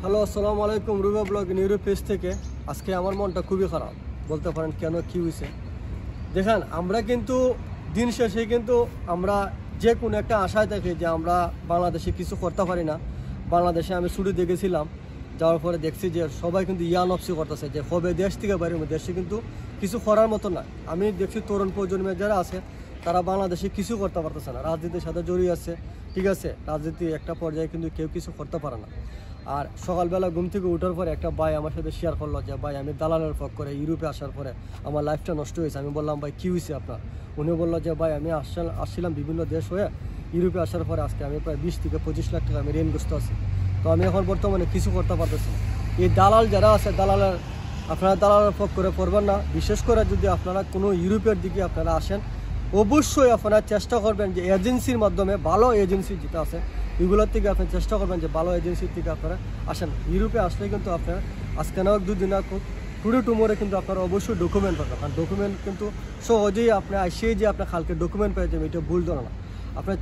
Hello, আসসালামু আলাইকুম। Ruba blog neuro page থেকে। আজকে আমার মনটা খুবই খারাপ, বলতে পারেন কেন, কী হয়েছে। দেখেন, আমরা কিন্তু দিন শেষে কিন্তু আমরা যে কোনো একটা আশায় থাকি যে আমরা বাংলাদেশে কিছু করতে পারি না। বাংলাদেশে আমি ছুটি দেখেছিলাম, যাওয়ার পরে দেখছি যে সবাই কিন্তু নফসি করতেছে যে হবে দেশ থেকে বাইরে, দেশে কিন্তু কিছু করার মতো না। আমি দেখছি তরুণ প্রজন্মের যারা আছে তারা বাংলাদেশে কিছু করতে পারতেছে না, রাজনীতির সাথে জড়িয়ে আছে। ঠিক আছে, রাজনীতি একটা পর্যায়ে কিন্তু কেউ কিছু করতে পারে না। আর সকালবেলা ঘুম থেকে উঠার পরে একটা ভাই আমার সাথে শেয়ার করলো যে ভাই, আমি দালালের পথ করে ইউরোপে আসার পরে আমার লাইফটা নষ্ট হয়েছে। আমি বললাম ভাই কী হয়েছে আপনার? উনি বললো যে ভাই, আমি আসছিলাম বিভিন্ন দেশ হয়ে, ইউরোপে আসার পরে আজকে আমি প্রায় 20 থেকে 25 লাখ টাকা আমি ঋণগ্রস্ত আছি। তো আমি এখন বর্তমানে কিছু করতে পারতেছি না। এই দালাল যারা আছে, আপনারা দালালের পথ করে পড়বেন না। বিশেষ করে যদি আপনারা কোনো ইউরোপের দিকে আপনারা আসেন, অবশ্যই আপনারা চেষ্টা করবেন যে এজেন্সির মাধ্যমে, ভালো এজেন্সি যেটা আছে এগুলোর থেকে আপনি চেষ্টা করবেন যে ভালো এজেন্সির থেকে আপনারা আসেন। ইউরোপে আসলে কিন্তু আপনারা আজকে না হোক 2 দিন না হোক, টুমোরে কিন্তু আপনারা অবশ্যই ডকুমেন্ট পাবেন। কারণ ডকুমেন্ট কিন্তু সহজেই আপনি আসেই যে আপনার কালকে ডকুমেন্ট পেয়ে যাবেন, এটা ভুল ধরনা। আপনার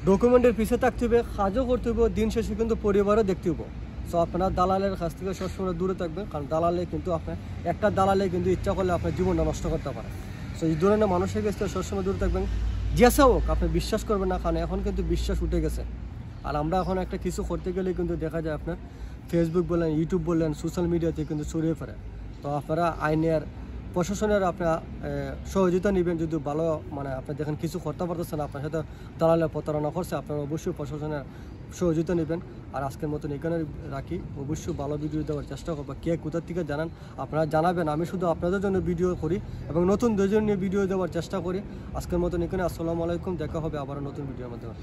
ডকুমেন্টের পিছিয়ে থাকতে হবে, কাজও করতে হবে, দিন শেষে কিন্তু পরিবারও দেখতে হবে। সো আপনারা দালালের কাছ থেকে সবসময় দূরে থাকবেন, কারণ দালালে কিন্তু একটা দালালে কিন্তু ইচ্ছা করলে আপনার জীবনটা নষ্ট করতে পারে। সো এই ধরনের মানুষের কাছ থেকে সবসময় দূরে থাকবেন। যেসা হোক আপনি বিশ্বাস করবেন না, কারণ এখন কিন্তু বিশ্বাস উঠে গেছে। আর আমরা এখন একটা কিছু করতে গেলে কিন্তু দেখা যায় আপনার ফেসবুক বলেন, ইউটিউব বললেন, সোশ্যাল মিডিয়াতে কিন্তু ছড়িয়ে পড়ে। তো আপনারা আইনের, প্রশাসনের আপনারা সহযোগিতা নেবেন। যদি ভালো আপনি দেখেন কিছু করতে পারতেছেন, আপনার সাথে দালালে প্রতারণা করছে, আপনারা অবশ্যই প্রশাসনের সহযোগিতা নেবেন। আর আজকের মতন এখানে রাখি। অবশ্যই ভালো ভিডিও দেওয়ার চেষ্টা করবো। কে কোথার থেকে জানান আপনারা জানাবেন। আমি শুধু আপনাদের জন্য ভিডিও করি এবং নতুন দুজন নিয়ে ভিডিও দেওয়ার চেষ্টা করি। আজকের মতন এখানে। আসসালামু আলাইকুম। দেখা হবে আবার নতুন ভিডিওর মাধ্যমে।